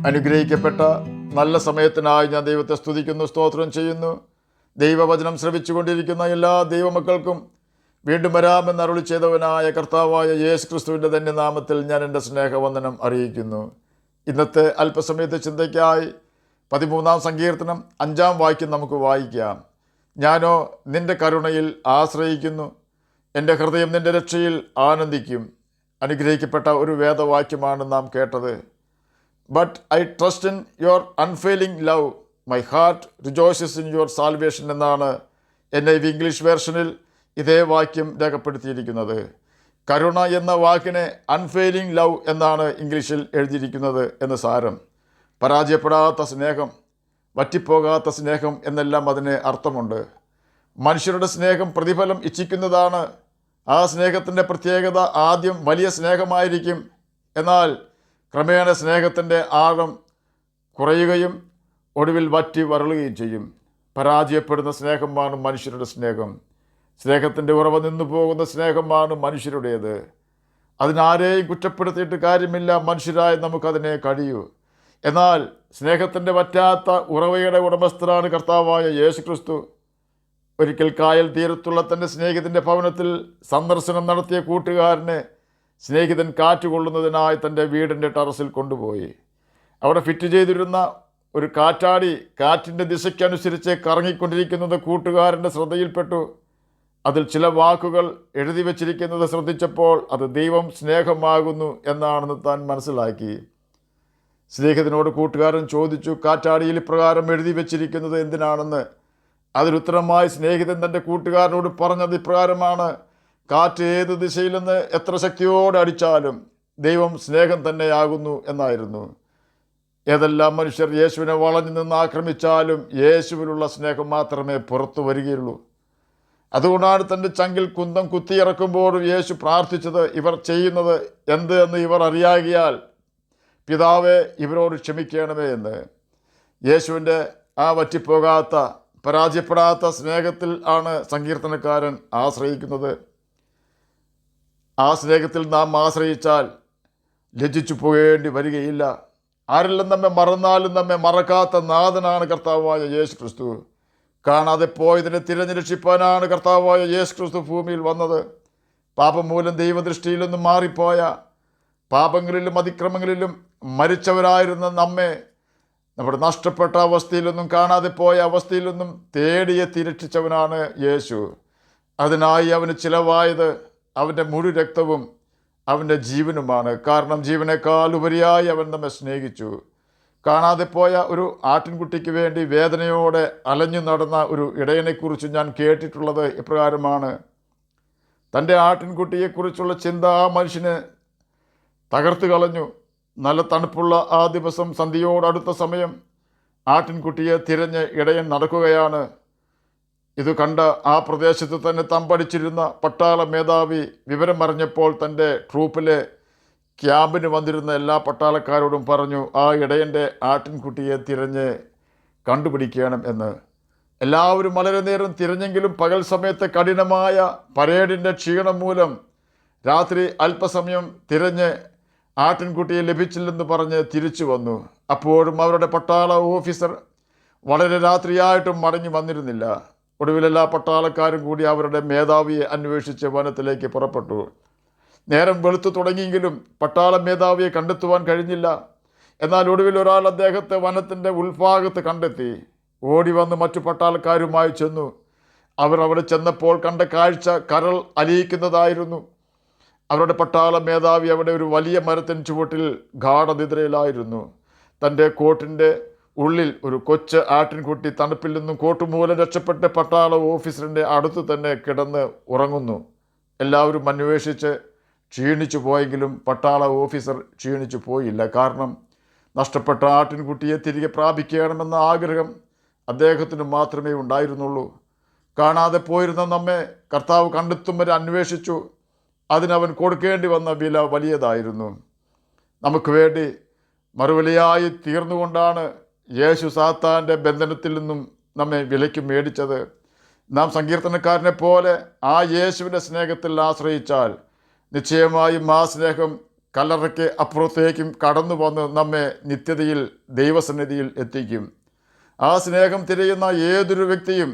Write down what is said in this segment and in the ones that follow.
അനുഗ്രഹിക്കപ്പെട്ട നല്ല സമയത്തിനായി ഞാൻ ദൈവത്തെ സ്തുതിക്കുന്നു, സ്തോത്രം ചെയ്യുന്നു. ദൈവവചനം ശ്രവിച്ചുകൊണ്ടിരിക്കുന്ന എല്ലാ ദൈവമക്കൾക്കും വീണ്ടും വരാമെന്ന് അരുളി ചെയ്തവനായ കർത്താവായ യേശു ക്രിസ്തുവിൻ്റെ തന്നെ നാമത്തിൽ ഞാൻ എൻ്റെ സ്നേഹവന്ദനം അറിയിക്കുന്നു. ഇന്നത്തെ അല്പസമയത്തെ ചിന്തയ്ക്കായി 13-ാം സങ്കീർത്തനം 5-ാം വാക്യം നമുക്ക് വായിക്കാം. ഞാനോ നിൻ്റെ കരുണയിൽ ആശ്രയിക്കുന്നു, എൻ്റെ ഹൃദയം നിൻ്റെ രക്ഷയിൽ ആനന്ദിക്കും. അനുഗ്രഹിക്കപ്പെട്ട ഒരു വേദവാക്യമാണ് നാം കേട്ടത്. But I trust in your unfailing love. My heart rejoices in your salvation എന്നാണ് NIV ഇംഗ്ലീഷ് വേർഷനിൽ ഇതേ വാക്യം രേഖപ്പെടുത്തിയിരിക്കുന്നത്. കരുണ എന്ന വാക്കിനെ അൺഫെയിലിംഗ് ലവ് എന്നാണ് ഇംഗ്ലീഷിൽ എഴുതിയിരിക്കുന്നത് എന്ന് സാരം. പരാജയപ്പെടാത്ത സ്നേഹം, വറ്റിപ്പോകാത്ത സ്നേഹം എന്നെല്ലാം അതിന് അർത്ഥമുണ്ട്. മനുഷ്യരുടെ സ്നേഹം പ്രതിഫലം ഇച്ഛിക്കുന്നതാണ്. ആ സ്നേഹത്തിൻ്റെ പ്രത്യേകത ആദ്യം വലിയ സ്നേഹമായിരിക്കും, എന്നാൽ ക്രമേണ സ്നേഹത്തിൻ്റെ ആഴം കുറയുകയും ഒടുവിൽ വറ്റി വരളുകയും ചെയ്യും. പരാജയപ്പെടുന്ന സ്നേഹമാണ് മനുഷ്യരുടെ സ്നേഹം. സ്നേഹത്തിൻ്റെ ഉറവ നിന്നു പോകുന്ന സ്നേഹമാണ് മനുഷ്യരുടേത്. അതിനാരെയും കുറ്റപ്പെടുത്തിയിട്ട് കാര്യമില്ല, മനുഷ്യരായി നമുക്കതിനെ കഴിയൂ. എന്നാൽ സ്നേഹത്തിൻ്റെ വറ്റാത്ത ഉറവയുടെ ഉടമസ്ഥനാണ് കർത്താവായ യേശു ക്രിസ്തു. ഒരിക്കൽ കായൽ തീരത്തുള്ള തൻ്റെ സ്നേഹിതൻ്റെ ഭവനത്തിൽ സന്ദർശനം നടത്തിയ കൂട്ടുകാരനെ സ്നേഹിതൻ കാറ്റുകൊള്ളുന്നതിനായി തൻ്റെ വീടിൻ്റെ ടെറസിൽ കൊണ്ടുപോയി. അവിടെ ഫിറ്റ് ചെയ്തിരുന്ന ഒരു കാറ്റാടി കാറ്റിൻ്റെ ദിശയ്ക്കനുസരിച്ച് കറങ്ങിക്കൊണ്ടിരിക്കുന്നത് കൂട്ടുകാരൻ്റെ ശ്രദ്ധയിൽപ്പെട്ടു. അതിൽ ചില വാക്കുകൾ എഴുതി വച്ചിരിക്കുന്നത് ശ്രദ്ധിച്ചപ്പോൾ അത് ദൈവം സ്നേഹമാകുന്നു എന്നാണെന്ന് താൻ മനസ്സിലാക്കി. സ്നേഹിതനോട് കൂട്ടുകാരൻ ചോദിച്ചു, കാറ്റാടിയിൽ ഇപ്രകാരം എഴുതി വച്ചിരിക്കുന്നത് എന്തിനാണെന്ന്. അതിനുത്തരമായി സ്നേഹിതൻ തൻ്റെ കൂട്ടുകാരനോട് പറഞ്ഞത് ഇപ്രകാരമാണ്: കാറ്റ് ഏത് ദിശയിൽ നിന്ന് എത്ര ശക്തിയോടെ അടിച്ചാലും ദൈവം സ്നേഹം തന്നെയാകുന്നു എന്നായിരുന്നു. ഏതെല്ലാം മനുഷ്യർ യേശുവിനെ വളഞ്ഞു നിന്ന് ആക്രമിച്ചാലും യേശുവിലുള്ള സ്നേഹം മാത്രമേ പുറത്തു വരികയുള്ളൂ. അതുകൊണ്ടാണ് തൻ്റെ ചങ്കിൽ കുന്തം കുത്തിയിറക്കുമ്പോഴും യേശു പ്രാർത്ഥിച്ചത്, ഇവർ ചെയ്യുന്നത് എന്ത് എന്ന് ഇവർ അറിയാകിയാൽ പിതാവേ ഇവരോട് ക്ഷമിക്കണമേ എന്ന്. യേശുവിൻ്റെ ആ വറ്റിപ്പോകാത്ത പരാജയപ്പെടാത്ത സ്നേഹത്തിൽ ആണ് സങ്കീർത്തനക്കാരൻ ആശ്രയിക്കുന്നത്. ആ സ്നേഹത്തിൽ നാം ആശ്രയിച്ചാൽ ലജ്ജിച്ചു പോകേണ്ടി വരികയില്ല. ആരെല്ലാം നമ്മെ മറന്നാലും നമ്മെ മറക്കാത്ത നാഥനാണ് കർത്താവായ യേശു ക്രിസ്തു. കാണാതെ പോയതിനെ തിരഞ്ഞു രക്ഷിപ്പാനാണ് കർത്താവായ യേശു ക്രിസ്തു ഭൂമിയിൽ വന്നത്. പാപം മൂലം ദൈവദൃഷ്ടിയിൽ നിന്നും മാറിപ്പോയ, പാപങ്ങളിലും അതിക്രമങ്ങളിലും മരിച്ചവരായിരുന്ന നമ്മെ നമ്മുടെ നഷ്ടപ്പെട്ട അവസ്ഥയിൽ നിന്നും കാണാതെ പോയ അവസ്ഥയിൽ നിന്നും തേടിയെത്തി രക്ഷിച്ചവനാണ് യേശു. അതിനായി അവന് ചിലവായത് അവൻ്റെ മുഴു രക്തവും അവൻ്റെ ജീവനുമാണ്. കാരണം ജീവനേക്കാൾ ഉപരിയായി അവൻ നമ്മെ സ്നേഹിച്ചു. കാണാതെ പോയ ഒരു ആട്ടിൻകുട്ടിക്ക് വേണ്ടി വേദനയോടെ അലഞ്ഞു നടന്ന ഒരു ഇടയനെക്കുറിച്ച് ഞാൻ കേട്ടിട്ടുള്ളത് ഇപ്രകാരമാണ്: തൻ്റെ ആട്ടിൻകുട്ടിയെക്കുറിച്ചുള്ള ചിന്ത ആ മനുഷ്യന് തകർത്ത് കളഞ്ഞു. നല്ല തണുപ്പുള്ള ആ ദിവസം, സന്ധ്യയോടടുത്ത സമയം, ആട്ടിൻകുട്ടിയെ തിരഞ്ഞ് ഇടയൻ നടക്കുകയാണ്. ഇത് കണ്ട ആ പ്രദേശത്ത് തന്നെ തമ്പടിച്ചിരുന്ന പട്ടാള മേധാവി വിവരം അറിഞ്ഞപ്പോൾ തൻ്റെ ട്രൂപ്പിലെ ക്യാമ്പിന് വന്നിരുന്ന എല്ലാ പട്ടാളക്കാരോടും പറഞ്ഞു, ആ ഇടയൻ്റെ ആട്ടിൻകുട്ടിയെ തിരഞ്ഞ് കണ്ടുപിടിക്കണം എന്ന്. എല്ലാവരും വളരെ നേരം തിരഞ്ഞെങ്കിലും പകൽ സമയത്തെ കഠിനമായ പരേഡിൻ്റെ ക്ഷീണം മൂലം രാത്രി അല്പസമയം തിരഞ്ഞ് ആട്ടിൻകുട്ടിയെ ലഭിച്ചില്ലെന്ന് പറഞ്ഞ് തിരിച്ചു വന്നു. അപ്പോഴും അവരുടെ പട്ടാള ഓഫീസർ വളരെ രാത്രിയായിട്ടും മടങ്ങി വന്നിരുന്നില്ല. ഒടുവിൽ എല്ലാ പട്ടാളക്കാരും കൂടി അവരുടെ മേധാവിയെ അന്വേഷിച്ച് വനത്തിലേക്ക് പുറപ്പെട്ടു. നേരം വെളുത്തു തുടങ്ങിയെങ്കിലും പട്ടാള മേധാവിയെ കണ്ടെത്തുവാൻ കഴിഞ്ഞില്ല. എന്നാൽ ഒടുവിൽ ഒരാൾ അദ്ദേഹത്തെ വനത്തിൻ്റെ ഉൾഭാഗത്ത് കണ്ടെത്തി. ഓടി വന്ന് മറ്റു പട്ടാളക്കാരുമായി ചെന്നു. അവർ അവിടെ ചെന്നപ്പോൾ കണ്ട കാഴ്ച കരൾ അലിയിക്കുന്നതായിരുന്നു. അവരുടെ പട്ടാള മേധാവി അവിടെ ഒരു വലിയ മരത്തിൻ ചുവട്ടിൽ ഗാഠനിദ്രയിലായിരുന്നു. തൻ്റെ കോട്ടിൻ്റെ ഉള്ളിൽ ഒരു കൊച്ച് ആട്ടിൻകുട്ടി തണുപ്പിൽ നിന്നും കോട്ടുമൂലം രക്ഷപ്പെട്ട് പട്ടാള ഓഫീസറിൻ്റെ അടുത്ത് തന്നെ കിടന്ന് ഉറങ്ങുന്നു. എല്ലാവരും അന്വേഷിച്ച് ക്ഷീണിച്ചു പോയെങ്കിലും പട്ടാള ഓഫീസർ ക്ഷീണിച്ചു പോയില്ല. കാരണം നഷ്ടപ്പെട്ട ആട്ടിൻകുട്ടിയെ തിരികെ പ്രാപിക്കണമെന്ന ആഗ്രഹം അദ്ദേഹത്തിന് മാത്രമേ ഉണ്ടായിരുന്നുള്ളൂ. കാണാതെ പോയിരുന്ന നമ്മെ കർത്താവ് കണ്ടെത്തും വരെ അന്വേഷിച്ചു. അതിനവൻ കൊടുക്കേണ്ടി വന്ന വില വലിയതായിരുന്നു. നമുക്ക് വേണ്ടി മറുവിലയായി തീർന്നുകൊണ്ടാണ് യേശു സാത്താൻ്റെ ബന്ധനത്തിൽ നിന്നും നമ്മെ വിലയ്ക്ക് മേടിച്ചത്. നാം സങ്കീർത്തനക്കാരനെ പോലെ ആ യേശുവിൻ്റെ സ്നേഹത്തിൽ ആശ്രയിച്ചാൽ നിശ്ചയമായും ആ സ്നേഹം കല്ലറയ്ക്ക് അപ്പുറത്തേക്കും കടന്നു വന്ന് നമ്മെ നിത്യതയിൽ ദൈവസന്നിധിയിൽ എത്തിക്കും. ആ സ്നേഹം തിരയുന്ന ഏതൊരു വ്യക്തിയും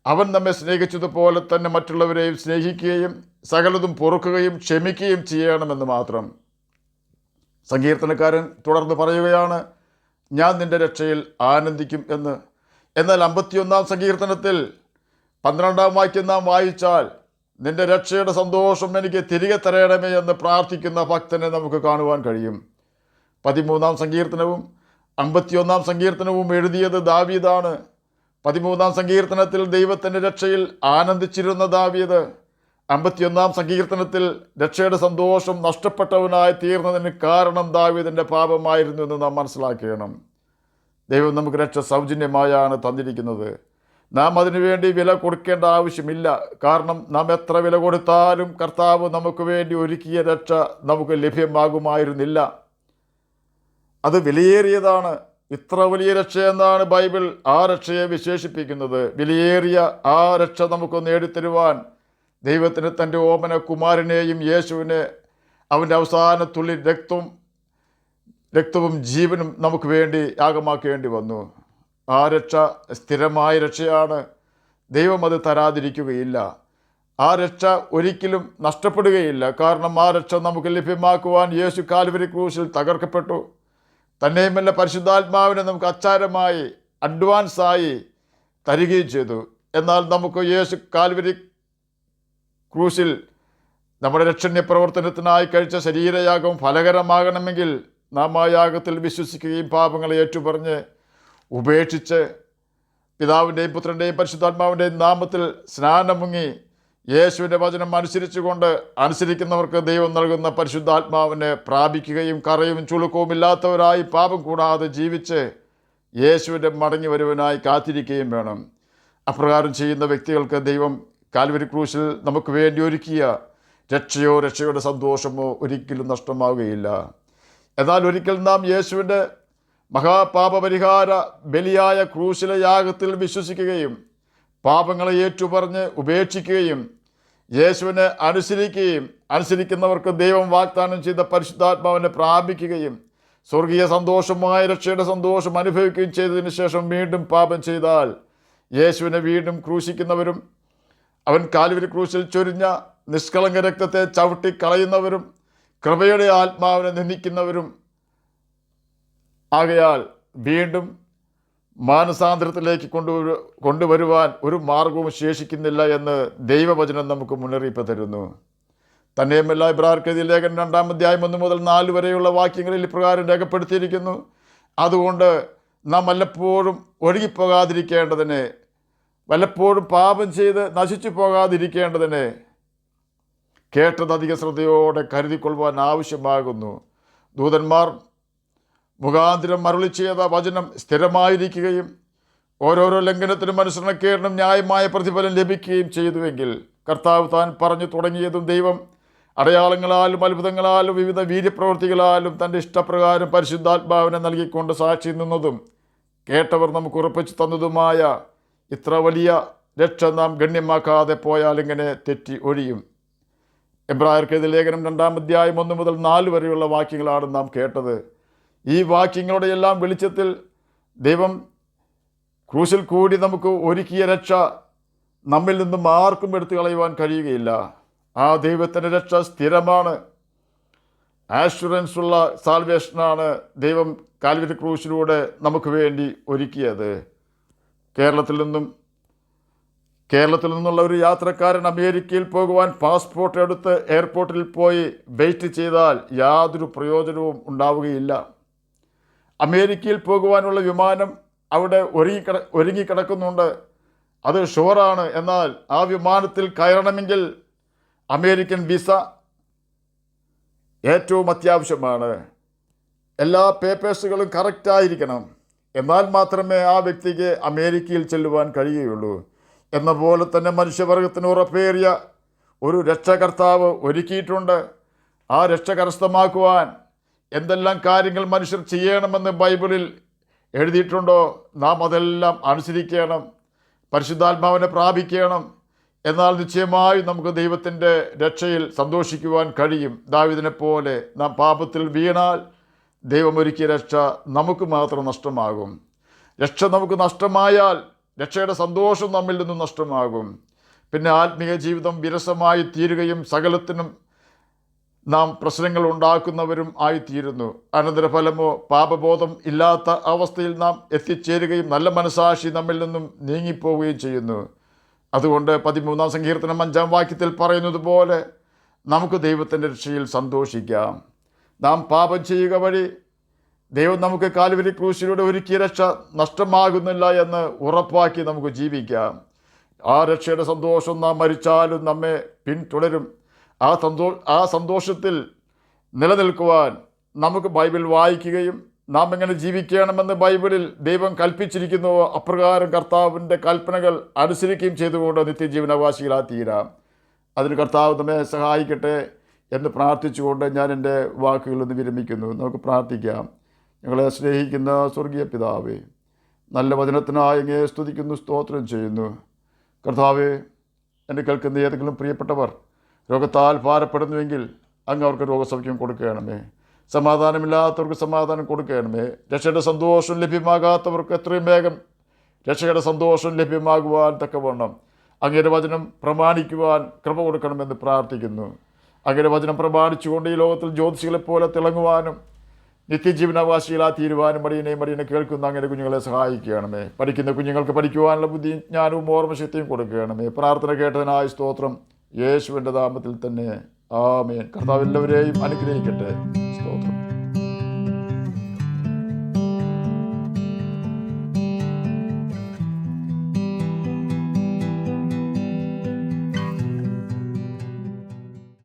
അവൻ നമ്മെ സ്നേഹിച്ചതുപോലെ തന്നെ മറ്റുള്ളവരെയും സ്നേഹിക്കുകയും സകലതും പൊറുക്കുകയും ക്ഷമിക്കുകയും ചെയ്യണമെന്ന് മാത്രം. സങ്കീർത്തനക്കാരൻ തുടർന്ന് പറയുകയാണ്, ഞാൻ നിൻ്റെ രക്ഷയിൽ ആനന്ദിക്കും എന്ന്. എന്നാൽ 51 സങ്കീർത്തനത്തിൽ 12 വാക്യം നാം വായിച്ചാൽ, നിൻ്റെ രക്ഷയുടെ സന്തോഷം എനിക്ക് തിരികെ തരയണമേ എന്ന് പ്രാർത്ഥിക്കുന്ന ഭക്തനെ നമുക്ക് കാണുവാൻ കഴിയും. 13 സങ്കീർത്തനവും 51 സങ്കീർത്തനവും എഴുതിയത് ദാവീദാണ്. 13 സങ്കീർത്തനത്തിൽ ദൈവത്തിൻ്റെ രക്ഷയിൽ ആനന്ദിച്ചിരുന്ന ദാവീദ് 51 സങ്കീർത്തനത്തിൽ രക്ഷയുടെ സന്തോഷം നഷ്ടപ്പെട്ടവനായി തീർന്നതിന് കാരണം ദാവീദിൻ്റെ പാപമായിരുന്നു എന്ന് നാം മനസ്സിലാക്കണം. ദൈവം നമുക്ക് രക്ഷ സൗജന്യമായാണ് തന്നിരിക്കുന്നത്. നാം അതിനുവേണ്ടി വില കൊടുക്കേണ്ട ആവശ്യമില്ല. കാരണം നാം എത്ര വില കൊടുത്താലും കർത്താവ് നമുക്ക് വേണ്ടി ഒരുക്കിയ രക്ഷ നമുക്ക് ലഭ്യമാകുമായിരുന്നില്ല. അത് വിലയേറിയതാണ്. ഇത്ര വലിയ രക്ഷ എന്നാണ് ബൈബിൾ ആ രക്ഷയെ വിശേഷിപ്പിക്കുന്നത്. വിലയേറിയ ആ രക്ഷ നമുക്ക് നേടിത്തരുവാൻ ദൈവത്തിന് തൻ്റെ ഓമന കുമാരനെയും യേശുവിനെ അവൻ്റെ അവസാന തുള്ളി രക്തവും ജീവനും നമുക്ക് വേണ്ടി യാഗമാക്കേണ്ടി വന്നു. ആ രക്ഷ സ്ഥിരമായ രക്ഷയാണ്. ദൈവം അത് തരാതിരിക്കുകയില്ല. ആ രക്ഷ ഒരിക്കലും നഷ്ടപ്പെടുകയില്ല. കാരണം ആ രക്ഷ നമുക്ക് ലഭ്യമാക്കുവാൻ യേശു കാൽവരി ക്രൂശിൽ തകർക്കപ്പെട്ടു. തന്നെയുമല്ല പരിശുദ്ധാത്മാവിനെ നമുക്ക് അച്ചാരമായി അഡ്വാൻസായി തരികയും ചെയ്തു. എന്നാൽ നമുക്ക് യേശു കാൽവരി ക്രൂശിൽ നമ്മുടെ രക്ഷണ്യ പ്രവർത്തനത്തിനായി കഴിച്ച ശരീരയാഗം ഫലകരമാകണമെങ്കിൽ നാം ആ യാഗത്തിൽ വിശ്വസിക്കുകയും പാപങ്ങളെ ഏറ്റുപറഞ്ഞ് ഉപേക്ഷിച്ച് പിതാവിൻ്റെയും പുത്രൻ്റെയും പരിശുദ്ധാത്മാവിൻ്റെയും നാമത്തിൽ സ്നാനം മുങ്ങി യേശുവിൻ്റെ വചനം അനുസരിക്കുന്നവർക്ക് ദൈവം നൽകുന്ന പരിശുദ്ധാത്മാവിനെ പ്രാപിക്കുകയും കറയും ചുളുക്കവും ഇല്ലാത്തവരായി പാപം കൂടാതെ ജീവിച്ച് യേശുവിൻ്റെ മടങ്ങി വരുവാനായി കാത്തിരിക്കുകയും വേണം. അപ്രകാരം ചെയ്യുന്ന വ്യക്തികൾക്ക് ദൈവം കാൽവരി ക്രൂശിൽ നമുക്ക് വേണ്ടി ഒരുക്കിയ രക്ഷയുടെ സന്തോഷമോ ഒരിക്കലും നഷ്ടമാവുകയില്ല. എന്നാൽ ഒരിക്കൽ നാം യേശുവിൻ്റെ മഹാപാപപരിഹാര ബലിയായ ക്രൂശിലെ യാഗത്തിൽ വിശ്വസിക്കുകയും പാപങ്ങളെ ഏറ്റുപറഞ്ഞ് ഉപേക്ഷിക്കുകയും യേശുവിനെ അനുസരിക്കുന്നവർക്ക് ദൈവം വാഗ്ദാനം ചെയ്ത പരിശുദ്ധാത്മാവിനെ പ്രാപിക്കുകയും സ്വർഗീയ സന്തോഷമായ രക്ഷയുടെ സന്തോഷം അനുഭവിക്കുകയും ചെയ്തതിന് ശേഷം വീണ്ടും പാപം ചെയ്താൽ യേശുവിനെ വീണ്ടും ക്രൂശിക്കുന്നവരും അവൻ കാൽവരി ക്രൂശിൽ ചൊരിഞ്ഞ നിഷ്കളങ്ക രക്തത്തെ ചവിട്ടിക്കളയുന്നവരും കൃപയുടെ ആത്മാവിനെ നിന്ദിക്കുന്നവരും ആകയാൽ വീണ്ടും മാനസാന്തരത്തിലേക്ക് കൊണ്ടുവരുവാൻ ഒരു മാർഗവും ശേഷിക്കുന്നില്ല എന്ന് ദൈവവചനം നമുക്ക് മുന്നറിയിപ്പ് തരുന്നു. തന്നെയുമല്ല ഇബ്രായർക്കെഴുതിയ ലേഖനം 2 അധ്യായം 1 മുതൽ 4 വരെയുള്ള വാക്യങ്ങളിൽ ഇപ്രകാരം രേഖപ്പെടുത്തിയിരിക്കുന്നു, അതുകൊണ്ട് നാം വല്ലപ്പോഴും ഒഴുകിപ്പോകാതിരിക്കേണ്ടതിന്, വല്ലപ്പോഴും പാപം ചെയ്ത് നശിച്ചു പോകാതിരിക്കേണ്ടതിന് കേട്ടത് അധിക ശ്രദ്ധയോടെ കരുതിക്കൊള്ളുവാൻ ആവശ്യമാകുന്നു. ദൂതന്മാർ മുഖാന്തരം അരുളി ചെയ്ത വചനം സ്ഥിരമായിരിക്കുകയും ഓരോരോ ലംഘനത്തിനും അനുസരണക്കേടിനും ന്യായമായ പ്രതിഫലം ലഭിക്കുകയും ചെയ്തുവെങ്കിൽ കർത്താവ് താൻ പറഞ്ഞു തുടങ്ങിയതും ദൈവം അടയാളങ്ങളാലും അത്ഭുതങ്ങളാലും വിവിധ വീര്യപ്രവൃത്തികളാലും തൻ്റെ ഇഷ്ടപ്രകാരം പരിശുദ്ധാത്മാവിനെ നൽകിക്കൊണ്ട് സാക്ഷി നിന്നതും കേട്ടവർ നമുക്ക് ഉറപ്പിച്ചു തന്നതുമായ ഇത്ര വലിയ രക്ഷ നാം ഗണ്യമാക്കാതെ പോയാൽ ഇങ്ങനെ തെറ്റി ഒഴിയും. എബ്രായർക്കെഴുതിയ ലേഖനം 2 അധ്യായം 1 മുതൽ 4 വരെയുള്ള വാക്യങ്ങളാണ് നാം കേട്ടത്. ഈ വാക്യങ്ങളുടെ എല്ലാം വെളിച്ചത്തിൽ ദൈവം ക്രൂശിൽ കൂടി നമുക്ക് ഒരുക്കിയ രക്ഷ നമ്മിൽ നിന്നും ആർക്കും എടുത്തു കളയുവാൻ കഴിയുകയില്ല. ആ ദൈവത്തിൻ്റെ രക്ഷ സ്ഥിരമാണ്. ആഷുറൻസ് ഉള്ള സാൽവേഷനാണ് ദൈവം കാൽവരി ക്രൂശിലൂടെ നമുക്ക് വേണ്ടി ഒരുക്കിയത്. കേരളത്തിൽ നിന്നുള്ള ഒരു യാത്രക്കാരൻ അമേരിക്കയിൽ പോകുവാൻ പാസ്പോർട്ട് എടുത്ത് എയർപോർട്ടിൽ പോയി വെയിറ്റ് ചെയ്താൽ യാതൊരു പ്രയോജനവും ഉണ്ടാവുകയില്ല. അമേരിക്കയിൽ പോകുവാനുള്ള വിമാനം അവിടെ ഒരുങ്ങിക്കിടക്കുന്നുണ്ട്, അത് ഷുവറാണ്. എന്നാൽ ആ വിമാനത്തിൽ കയറണമെങ്കിൽ അമേരിക്കൻ വിസ ഏറ്റവും അത്യാവശ്യമാണ്. എല്ലാ പേപ്പേഴ്സുകളും കറക്റ്റായിരിക്കണം. എന്നാൽ മാത്രമേ ആ വ്യക്തിക്ക് അമേരിക്കയിൽ ചെല്ലുവാൻ കഴിയുകയുള്ളൂ. എന്ന പോലെ തന്നെ മനുഷ്യവർഗത്തിന് ഉറപ്പേറിയ ഒരു രക്ഷകർത്താവ് ഒരുക്കിയിട്ടുണ്ട്. ആ രക്ഷ കരസ്ഥമാക്കുവാൻ എന്തെല്ലാം കാര്യങ്ങൾ മനുഷ്യർ ചെയ്യണമെന്ന് ബൈബിളിൽ എഴുതിയിട്ടുണ്ടോ നാം അതെല്ലാം അനുസരിക്കണം. പരിശുദ്ധാത്മാവിനെ പ്രാപിക്കണം. എന്നാൽ നിശ്ചയമായും നമുക്ക് ദൈവത്തിൻ്റെ രക്ഷയിൽ സന്തോഷിക്കുവാൻ കഴിയും. ദാവീദിനെ പോലെ നാം പാപത്തിൽ വീണാൽ ദൈവമൊരുക്കിയ രക്ഷ നമുക്ക് മാത്രം നഷ്ടമാകും. രക്ഷ നമുക്ക് നഷ്ടമായാൽ രക്ഷയുടെ സന്തോഷം നമ്മിൽ നിന്നും നഷ്ടമാകും. പിന്നെ ആത്മീയ ജീവിതം വിരസമായി തീരുകയും സകലത്തിനും നാം പ്രശ്നങ്ങൾ ഉണ്ടാക്കുന്നവരും ആയിത്തീരുന്നു. അനന്തരഫലമോ പാപബോധം ഇല്ലാത്ത അവസ്ഥയിൽ നാം എത്തിച്ചേരുകയും നല്ല മനസാക്ഷി നമ്മിൽ നിന്നും നീങ്ങിപ്പോവുകയും ചെയ്യുന്നു. അതുകൊണ്ട് 13-ാം സങ്കീർത്തനം 5-ാം വാക്യത്തിൽ പറയുന്നത് പോലെ നമുക്ക് ദൈവത്തിൻ്റെ രക്ഷയിൽ സന്തോഷിക്കാം. നാം പാപം ചെയ്യുക വഴി ദൈവം നമുക്ക് കാൽവരി ക്രൂശിലൂടെ ഒരുക്കിയ രക്ഷ നഷ്ടമാകുന്നില്ല എന്ന് ഉറപ്പാക്കി നമുക്ക് ജീവിക്കാം. ആ രക്ഷയുടെ സന്തോഷം നാം മരിച്ചാലും നമ്മെ പിന്തുടരും. ആ സന്തോഷത്തിൽ നിലനിൽക്കുവാൻ നമുക്ക് ബൈബിൾ വായിക്കുകയും നാം എങ്ങനെ ജീവിക്കണമെന്ന് ബൈബിളിൽ ദൈവം കൽപ്പിച്ചിരിക്കുന്നുവോ അപ്രകാരം കർത്താവിൻ്റെ കൽപ്പനകൾ അനുസരിക്കുകയും ചെയ്തുകൊണ്ട് നിത്യജീവനാവകാശികളായി തീരാം. അതിന് കർത്താവ് നമ്മെ സഹായിക്കട്ടെ എന്ന് പ്രാർത്ഥിച്ചുകൊണ്ട് ഞാൻ എൻ്റെ വാക്കുകളിൽ നിന്ന് വിരമിക്കുന്നു. നമുക്ക് പ്രാർത്ഥിക്കാം. ഞങ്ങളെ സ്നേഹിക്കുന്ന സ്വർഗീയ പിതാവേ, നല്ല വചനത്തിനായി അങ്ങയെ സ്തുതിക്കുന്നു, സ്തോത്രം ചെയ്യുന്നു. കർത്താവേ, എന്നെ കേൾക്കുന്ന ഏതെങ്കിലും പ്രിയപ്പെട്ടവർ രോഗത്താൽ ഭാരപ്പെടുന്നുവെങ്കിൽ അങ്ങ് അവർക്ക് രോഗസൗഖ്യം കൊടുക്കണമേ. സമാധാനമില്ലാത്തവർക്ക് സമാധാനം കൊടുക്കണമേ. രക്ഷയുടെ സന്തോഷം ലഭ്യമാകാത്തവർക്ക് എത്രയും വേഗം രക്ഷയുടെ സന്തോഷം ലഭ്യമാകുവാൻ തക്കവണ്ണം അങ്ങയുടെ വചനം പ്രമാണിക്കുവാൻ കൃപ കൊടുക്കണമെന്ന് പ്രാർത്ഥിക്കുന്നു. അങ്ങയുടെ വചനം പ്രമാണിച്ചുകൊണ്ട് ഈ ലോകത്തിൽ ജ്യോതിഷികളെപ്പോലെ തിളങ്ങുവാനും നിത്യജീവനാവകാശികളായി തീരുവാനും മടിയനെ കേൾക്കുന്ന അങ്ങനെ കുഞ്ഞുങ്ങളെ സഹായിക്കണമേ. പഠിക്കുന്ന കുഞ്ഞുങ്ങൾക്ക് പഠിക്കുവാനുള്ള ബുദ്ധിയും ജ്ഞാനവും ഓർമ്മശക്തിയും കൊടുക്കണമേ. പ്രാർത്ഥന കേട്ടതിനായി സ്തോത്രം. യേശുവിൻ്റെ നാമത്തിൽ തന്നെ ആമേൻ. കർത്താവ് എല്ലാവരെയും അനുഗ്രഹിക്കട്ടെ.